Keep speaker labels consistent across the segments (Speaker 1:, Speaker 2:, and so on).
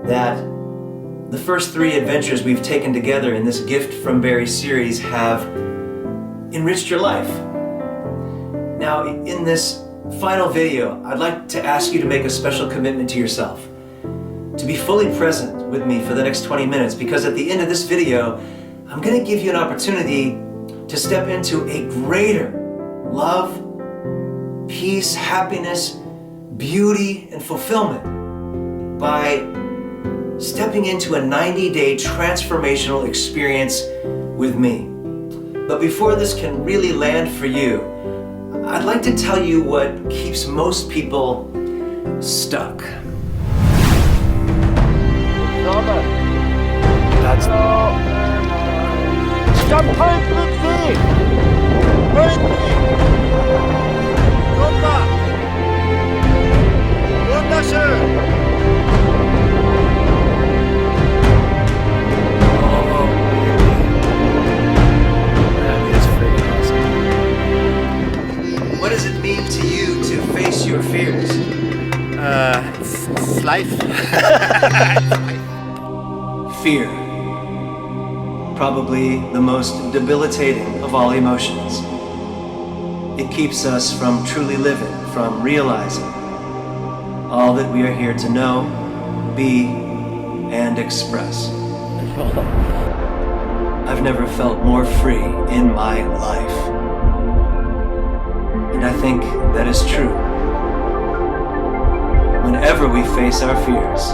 Speaker 1: that the first 3 adventures we've taken together in this Gift from Barry series have enriched your life. Now, in this final video, I'd like to ask you to make a special commitment to yourself, to be fully present with me for the next 20 minutes, because at the end of this video, I'm going to give you an opportunity to step into a greater love, peace, happiness, beauty, and fulfillment by stepping into a 90-day transformational experience with me. But before this can really land for you, I'd like to tell you what keeps most people stuck. That's
Speaker 2: Stop hurting me! Hurt me! Dobra! Uda się!
Speaker 1: What does it mean to you to face your fears?
Speaker 2: It's life.
Speaker 1: Fear. Probably the most debilitating of all emotions. It keeps us from truly living, from realizing all that we are here to know, be, and express. I've never felt more free in my life. And I think that is true. Whenever we face our fears.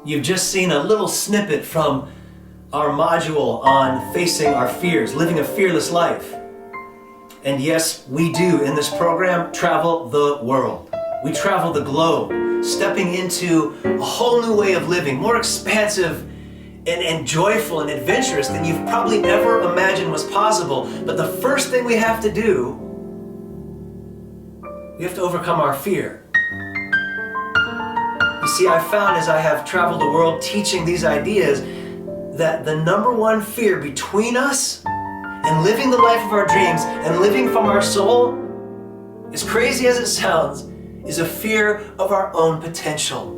Speaker 1: You've just seen a little snippet from our module on facing our fears, living a fearless life. And yes, we do in this program travel the world. We travel the globe, stepping into a whole new way of living, more expansive and joyful and adventurous than you've probably ever imagined was possible. But the first thing we have to do, we have to overcome our fear. You see, I found as I have traveled the world teaching these ideas that the number one fear between us and living the life of our dreams and living from our soul, as crazy as it sounds, is a fear of our own potential,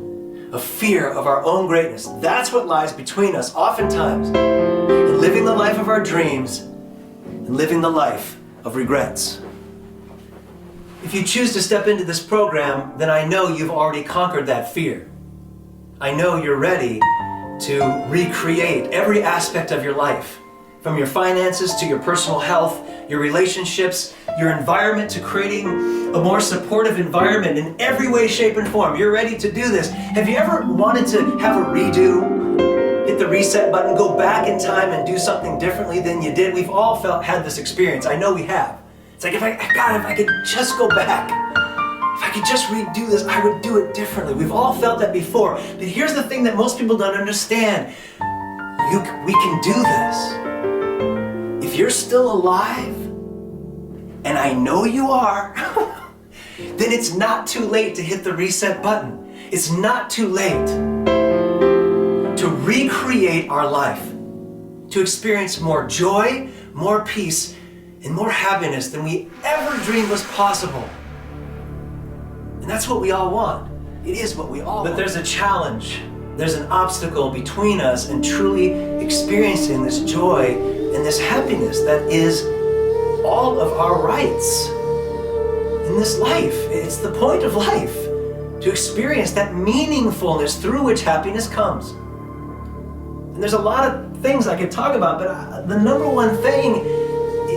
Speaker 1: a fear of our own greatness. That's what lies between us oftentimes in living the life of our dreams and living the life of regrets. If you choose to step into this program, then I know you've already conquered that fear. I know you're ready to recreate every aspect of your life, from your finances to your personal health, your relationships, your environment, to creating a more supportive environment in every way, shape, and form. You're ready to do this. Have you ever wanted to have a redo? Hit the reset button, go back in time and do something differently than you did? We've all had this experience. I know we have. It's like, if I could just go back. If I could just redo this, I would do it differently. We've all felt that before. But here's the thing that most people don't understand. We can do this. If you're still alive, and I know you are, then it's not too late to hit the reset button. It's not too late to recreate our life, to experience more joy, more peace, and more happiness than we ever dreamed was possible. And that's what we all want. It is what we all want. But there's a challenge. There's an obstacle between us and truly experiencing this joy and this happiness that is all of our rights in this life. It's the point of life, to experience that meaningfulness through which happiness comes. And there's a lot of things I could talk about, but the number one thing,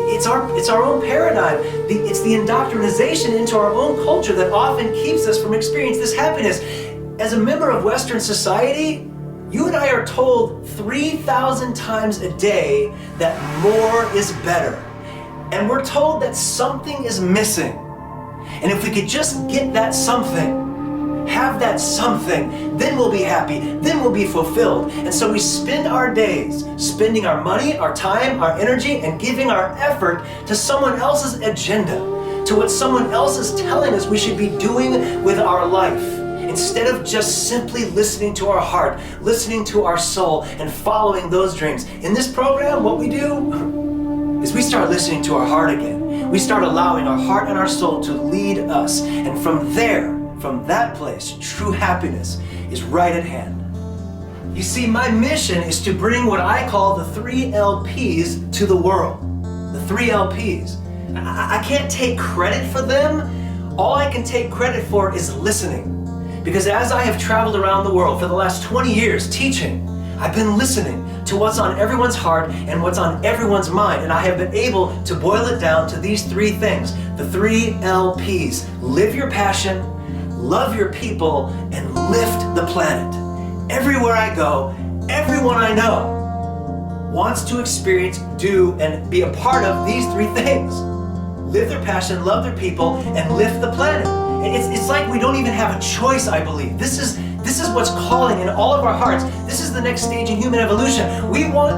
Speaker 1: it's our own paradigm. It's the indoctrination into our own culture that often keeps us from experiencing this happiness. As a member of Western society, you and I are told 3,000 times a day that more is better. And we're told that something is missing. And if we could just get that something, have that something, then we'll be happy, then we'll be fulfilled. And so we spend our days spending our money, our time, our energy, and giving our effort to someone else's agenda, to what someone else is telling us we should be doing with our life, instead of just simply listening to our heart, listening to our soul, and following those dreams. In this program, what we do is we start listening to our heart again. We start allowing our heart and our soul to lead us. And from from that place, true happiness is right at hand. You see, my mission is to bring what I call the 3 LPs to the world. The 3 LPs. I can't take credit for them. All I can take credit for is listening. Because as I have traveled around the world for the last 20 years teaching, I've been listening to what's on everyone's heart and what's on everyone's mind. And I have been able to boil it down to these 3 things. The 3 LPs. Live your passion, love your people, and lift the planet. Everywhere I go, everyone I know wants to experience, do, and be a part of these 3 things. Live their passion, love their people, and lift the planet. It's like we don't even have a choice, I believe. This is what's calling in all of our hearts. This is the next stage in human evolution. We want,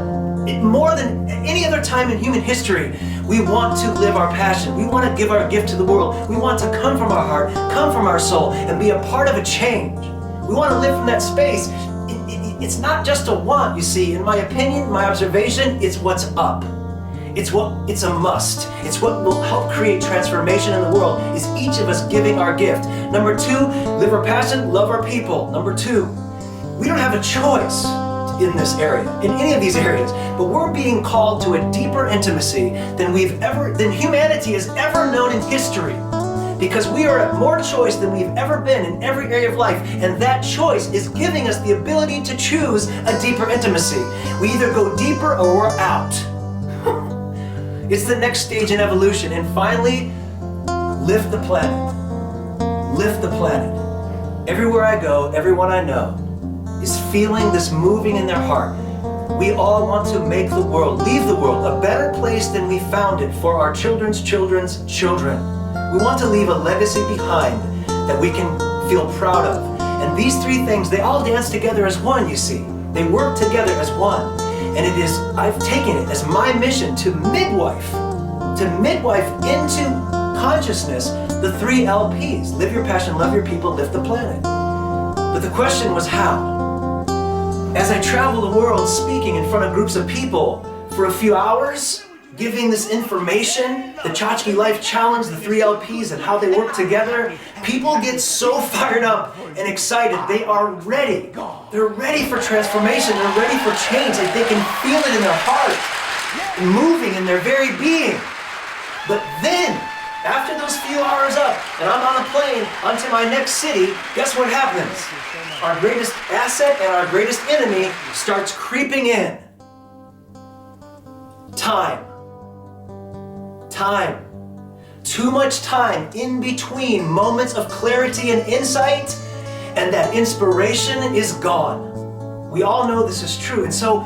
Speaker 1: more than any other time in human history, we want to live our passion. We want to give our gift to the world. We want to come from our heart, come from our soul, and be a part of a change. We want to live from that space. It's not just a want, you see. In my opinion, my observation, it's what's up. It's a must. It's what will help create transformation in the world, is each of us giving our gift. Number 2, live our passion, love our people. Number 2, we don't have a choice in this area, in any of these areas, but we're being called to a deeper intimacy than humanity has ever known in history. Because we are at more choice than we've ever been in every area of life, and that choice is giving us the ability to choose a deeper intimacy. We either go deeper or we're out. It's the next stage in evolution. And finally, lift the planet. Lift the planet. Everywhere I go, everyone I know is feeling this moving in their heart. We all want to make the world, leave the world, a better place than we found it for our children's children's children. We want to leave a legacy behind that we can feel proud of. And these 3 things, they all dance together as one, you see. They work together as one. And I've taken it as my mission to midwife into consciousness the 3 LPs. Live your passion, love your people, lift the planet. But the question was how? As I travel the world speaking in front of groups of people for a few hours, giving this information, the Chotchky Life Challenge, the 3 LPs and how they work together, people get so fired up and excited. They are ready. They're ready for transformation. They're ready for change. Like they can feel it in their heart, moving in their very being. But then, after those few hours up, and I'm on a plane onto my next city, guess what happens? Our greatest asset and our greatest enemy starts creeping in. Time. Time. Too much time in between moments of clarity and insight, and that inspiration is gone. We all know this is true. And so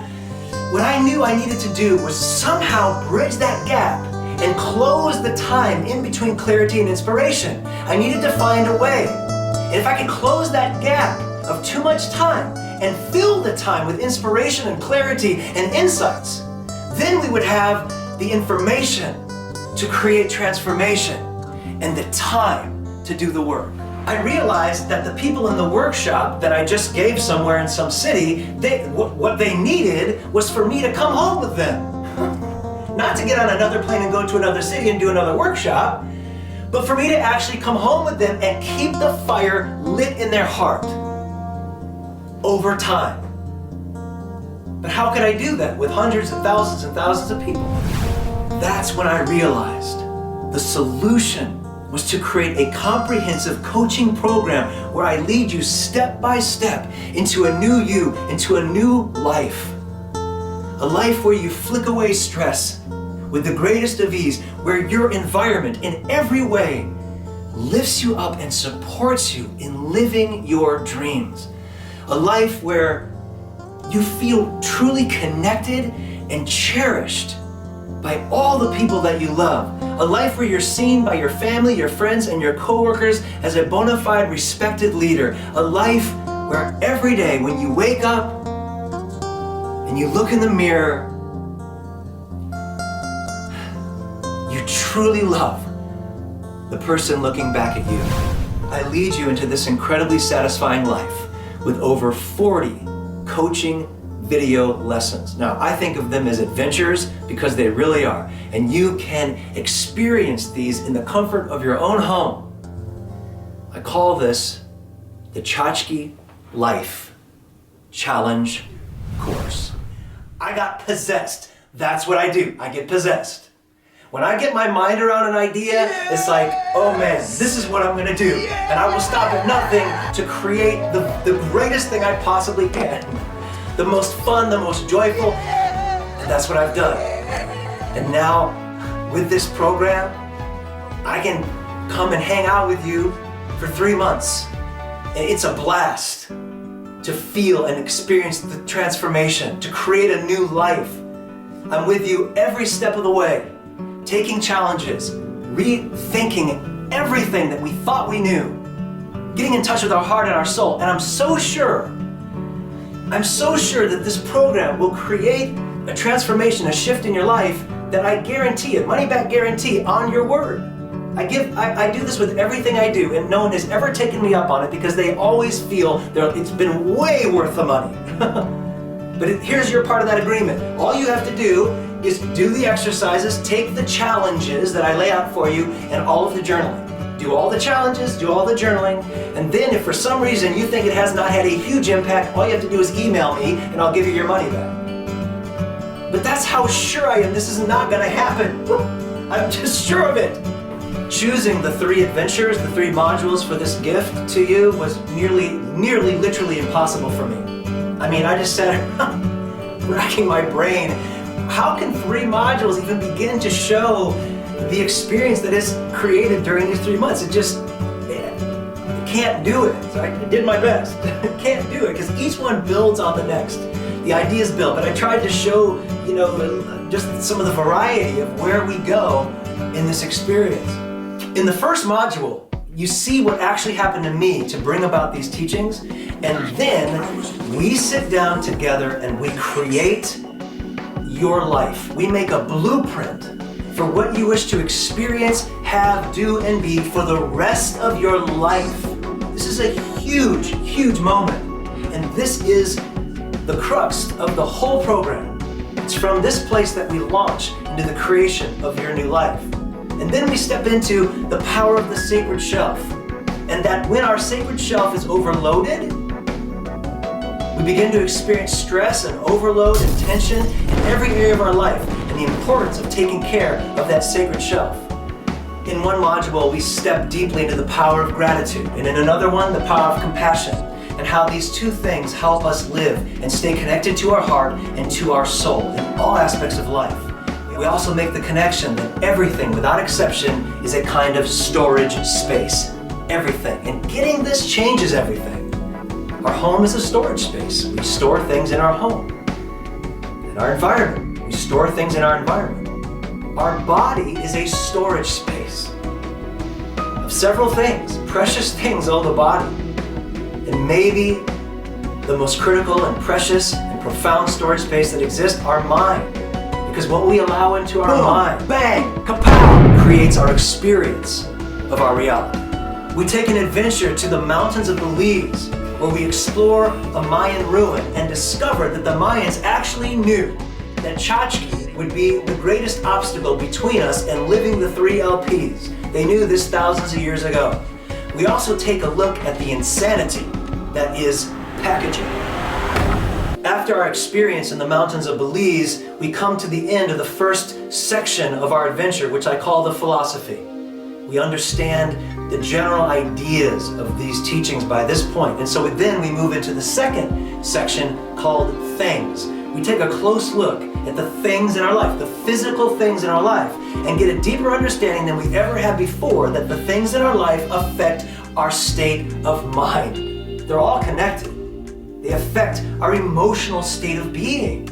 Speaker 1: what I knew I needed to do was somehow bridge that gap and close the time in between clarity and inspiration. I needed to find a way. And if I could close that gap of too much time and fill the time with inspiration and clarity and insights, then we would have the information to create transformation and the time to do the work. I realized that the people in the workshop that I just gave somewhere in some city, what they needed was for me to come home with them. Not to get on another plane and go to another city and do another workshop, but for me to actually come home with them and keep the fire lit in their heart over time. But how could I do that with hundreds and thousands of people? That's when I realized the solution was to create a comprehensive coaching program where I lead you step by step into a new you, into a new life. A life where you flick away stress with the greatest of ease, where your environment in every way lifts you up and supports you in living your dreams. A life where you feel truly connected and cherished by all the people that you love. A life where you're seen by your family, your friends, and your coworkers as a bona fide respected leader. A life where every day when you wake up and you look in the mirror, you truly love the person looking back at you. I lead you into this incredibly satisfying life with over 40 coaching video lessons. Now, I think of them as adventures because they really are. And you can experience these in the comfort of your own home. I call this the Chotchky Life Challenge Course. I got possessed. That's what I do. I get possessed. When I get my mind around an idea, it's like, oh man, this is what I'm gonna do. And I will stop at nothing to create the greatest thing I possibly can. The most fun, the most joyful, and that's what I've done. And now, with this program, I can come and hang out with you for 3 months. And it's a blast to feel and experience the transformation, to create a new life. I'm with you every step of the way, taking challenges, rethinking everything that we thought we knew, getting in touch with our heart and our soul. And I'm so sure that this program will create a transformation, a shift in your life that I guarantee it, money back guarantee on your word. I do this with everything I do, and no one has ever taken me up on it because they always feel it's been way worth the money. But here's your part of that agreement. All you have to do is do the exercises, take the challenges that I lay out for you, and all of the journaling. Do all the challenges, do all the journaling, and then if for some reason you think it has not had a huge impact, all you have to do is email me and I'll give you your money back. But that's how sure I am this is not gonna happen. I'm just sure of it. Choosing the 3 adventures, the 3 modules for this gift to you was nearly literally impossible for me. I mean, I just sat around racking my brain. How can 3 modules even begin to show the experience that is created during these 3 months? It can't do it. So I did my best. Can't do it because each one builds on the next. The ideas build, but I tried to show, just some of the variety of where we go in this experience. In the first module, you see what actually happened to me to bring about these teachings, and then we sit down together and we create your life. We make a blueprint for what you wish to experience, have, do, and be for the rest of your life. This is a huge, huge moment, and this is the crux of the whole program. It's from this place that we launch into the creation of your new life. And then we step into the power of the sacred shelf. And that when our sacred shelf is overloaded, we begin to experience stress and overload and tension in every area of our life, and the importance of taking care of that sacred shelf. In one module, we step deeply into the power of gratitude, and in another one, the power of compassion, and how these 2 things help us live and stay connected to our heart and to our soul in all aspects of life. We also make the connection that everything, without exception, is a kind of storage space. Everything. And getting this changes everything. Our home is a storage space. We store things in our home. In our environment, we store things in our environment. Our body is a storage space of several things, precious things of the body. And maybe the most critical and precious and profound storage space that exists, our mind. Because what we allow into our mind, bang, kapow, creates our experience of our reality. We take an adventure to the mountains of Belize, where we explore a Mayan ruin and discover that the Mayans actually knew that Chotchky would be the greatest obstacle between us and living the 3 LPS. They knew this thousands of years ago. We also take a look at the insanity that is packaging. After our experience in the mountains of Belize, we come to the end of the first section of our adventure, which I call the philosophy. We understand the general ideas of these teachings by this point, and so then we move into the second section called things. We take a close look at the things in our life, the physical things in our life, and get a deeper understanding than we ever had before that the things in our life affect our state of mind. They're all connected. They affect our emotional state of being.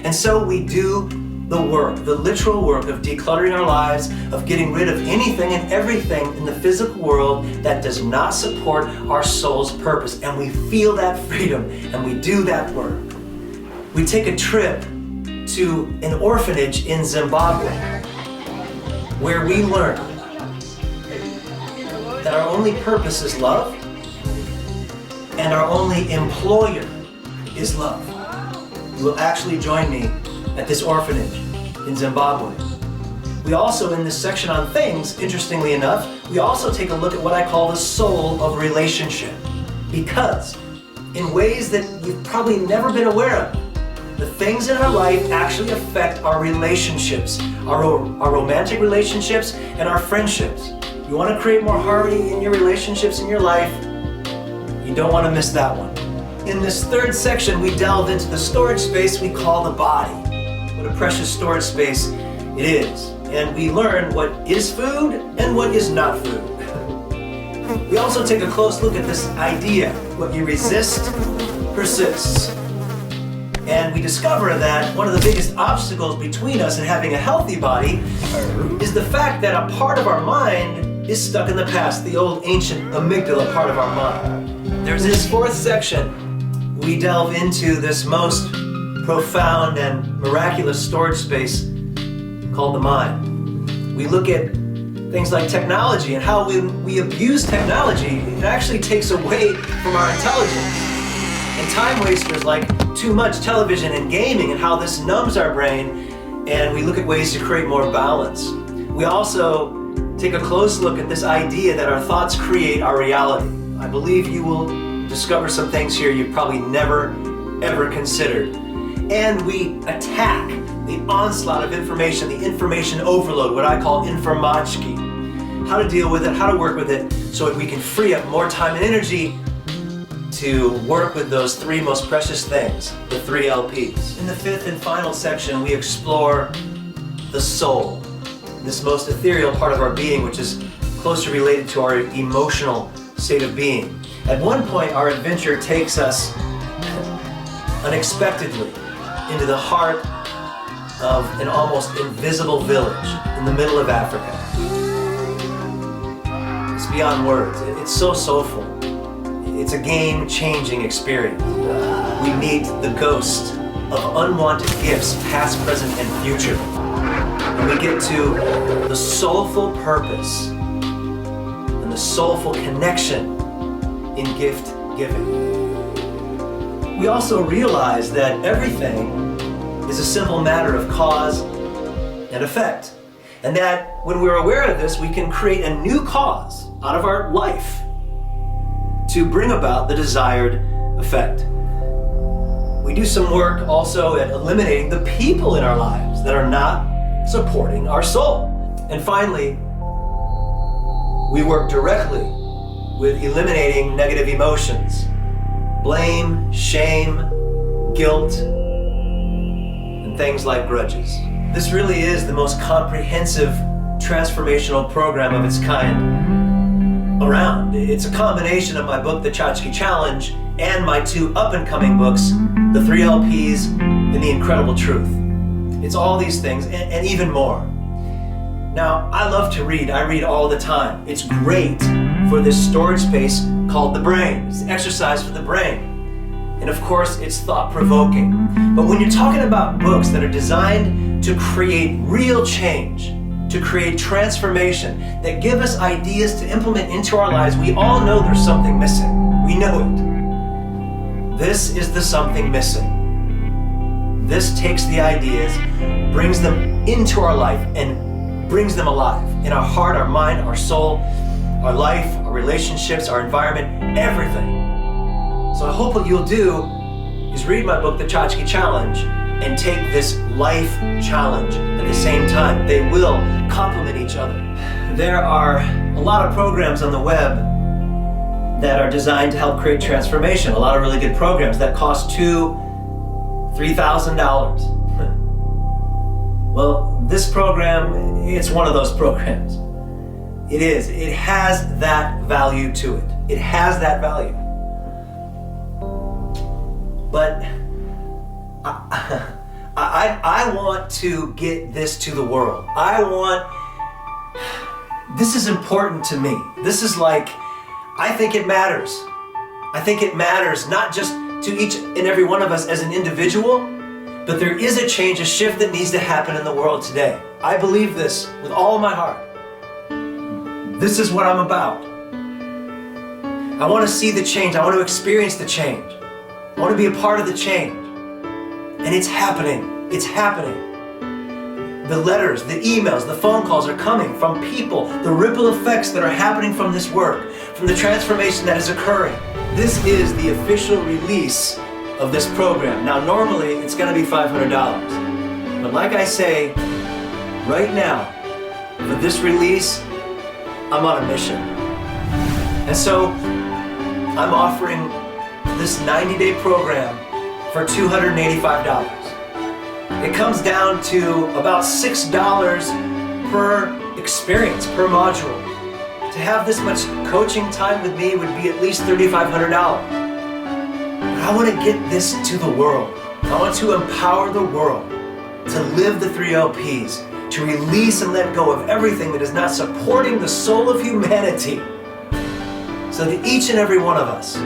Speaker 1: And so we do the work, the literal work of decluttering our lives, of getting rid of anything and everything in the physical world that does not support our soul's purpose. And we feel that freedom, and we do that work. We take a trip to an orphanage in Zimbabwe, where we learn that our only purpose is love, and our only employer is love. You will actually join me at this orphanage in Zimbabwe. We also, in this section on things, interestingly enough, we also take a look at what I call the soul of relationship. Because in ways that you've probably never been aware of, the things in our life actually affect our relationships, our romantic relationships and our friendships. You want to create more harmony in your relationships in your life, you don't want to miss that one. In this third section, we delve into the storage space we call the body. What a precious storage space it is. And we learn what is food and what is not food. We also take a close look at this idea, what you resist persists. And we discover that one of the biggest obstacles between us and having a healthy body is the fact that a part of our mind is stuck in the past, the old ancient amygdala part of our mind. There's this fourth section. We delve into this most profound and miraculous storage space called the mind. We look at things like technology and how when we abuse technology, it actually takes away from our intelligence. And time wasters like too much television and gaming and how this numbs our brain, and we look at ways to create more balance. We also take a close look at this idea that our thoughts create our reality. I believe you will discover some things here you've probably never, ever considered. And we attack the onslaught of information, the information overload, what I call informachki. How to deal with it, how to work with it, so that we can free up more time and energy to work with those three most precious things, the 3 LPs. In the fifth and final section, we explore the soul, this most ethereal part of our being, which is closely related to our emotional state of being. At one point, our adventure takes us unexpectedly into the heart of an almost invisible village in the middle of Africa. It's beyond words. It's so soulful. It's a game-changing experience. We meet the ghost of unwanted gifts, past, present, and future. And we get to the soulful purpose and the soulful connection in gift giving. We also realize that everything is a simple matter of cause and effect. And that when we're aware of this, we can create a new cause out of our life to bring about the desired effect. We do some work also at eliminating the people in our lives that are not supporting our soul. And finally, we work directly with eliminating negative emotions, blame, shame, guilt, and things like grudges. This really is the most comprehensive transformational program of its kind around. It's a combination of my book, The Chotchky Challenge, and my 2 up-and-coming books, The 3 LPS and The Incredible Truth. It's all these things and even more. Now, I love to read. I read all the time. It's great for this storage space called the brain. It's exercise for the brain. And of course, it's thought-provoking. But when you're talking about books that are designed to create real change, to create transformation, that give us ideas to implement into our lives, we all know there's something missing. We know it. This is the something missing. This takes the ideas, brings them into our life, and brings them alive in our heart, our mind, our soul, our life, our relationships, our environment, everything. So I hope what you'll do is read my book, The Chotchky Challenge, and take this life challenge at the same time. They will complement each other. There are a lot of programs on the web that are designed to help create transformation. A lot of really good programs that cost $2,000, $3,000. Well, this program, it's one of those programs. It is. It has that value to it. It has that value. But I want to get this to the world. This is important to me. This is like, I think it matters. I think it matters not just to each and every one of us as an individual, but there is a change, a shift that needs to happen in the world today. I believe this with all my heart. This is what I'm about. I want to see the change. I want to experience the change. I want to be a part of the change. And it's happening. It's happening. The letters, the emails, the phone calls are coming from people, the ripple effects that are happening from this work, from the transformation that is occurring. This is the official release of this program. Now, normally it's going to be $500, but like I say, right now, for this release, I'm on a mission. And so, I'm offering this 90-day program for $285. It comes down to about $6 per experience, per module. To have this much coaching time with me would be at least $3,500. But I want to get this to the world. I want to empower the world to live the 3 LPs, to release and let go of everything that is not supporting the soul of humanity, so that each and every one of us,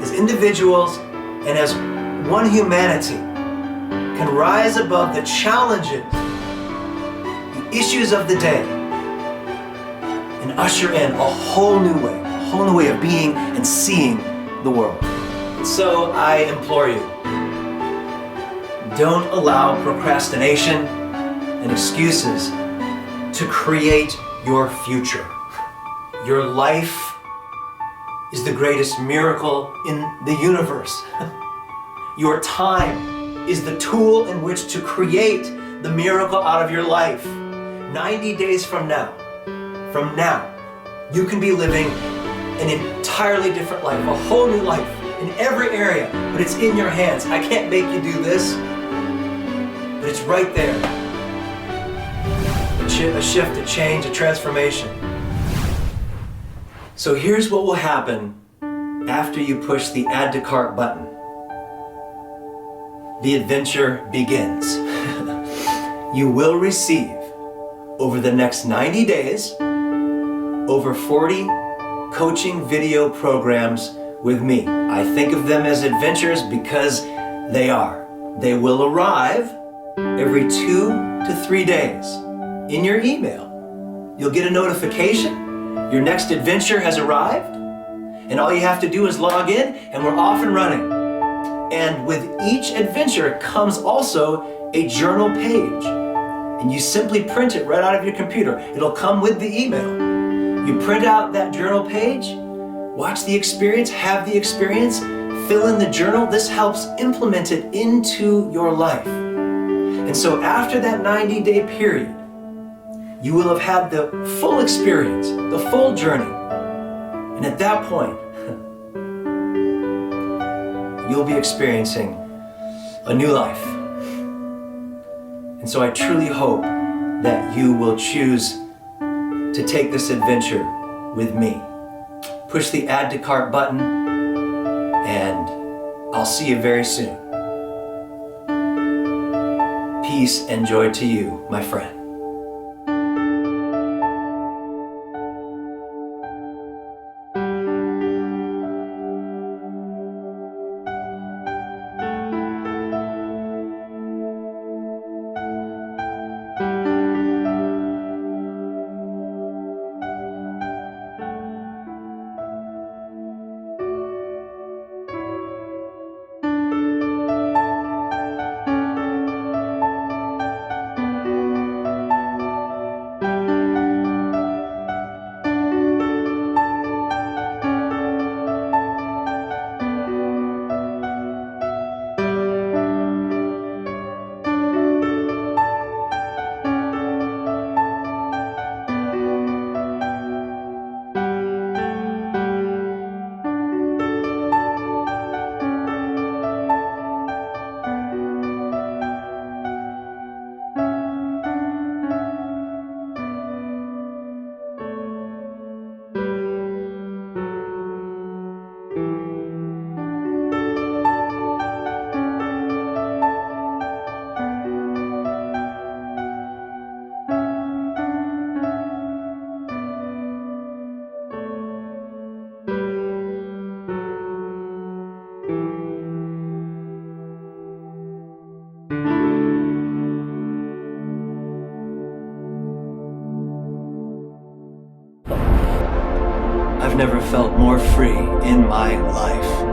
Speaker 1: as individuals and as one humanity, can rise above the challenges, the issues of the day, and usher in a whole new way of being and seeing the world. So I implore you, don't allow procrastination and excuses to create your future. Your life is the greatest miracle in the universe. Your time is the tool in which to create the miracle out of your life. 90 days from now, you can be living an entirely different life, a whole new life in every area, but it's in your hands. I can't make you do this, but it's right there. A shift, a change, a transformation. So here's what will happen after you push the Add to Cart button. The adventure begins. You will receive, over the next 90 days, over 40 coaching video programs with me. I think of them as adventures because they are. They will arrive every 2 to 3 days in your email. You'll get a notification. Your next adventure has arrived, and all you have to do is log in, and we're off and running. And with each adventure comes also a journal page, and you simply print it right out of your computer. It'll come with the email. You print out that journal page, watch the experience, have the experience, fill in the journal. This helps implement it into your life. And so after that 90-day period, you will have had the full experience, the full journey. And at that point, you'll be experiencing a new life. And so I truly hope that you will choose to take this adventure with me. Push the Add to Cart button, and I'll see you very soon. Peace and joy to you, my friend. I've never felt more free in my life.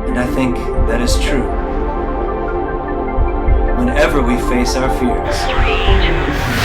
Speaker 1: And I think that is true. whenever we face our fears.
Speaker 3: 3, 2,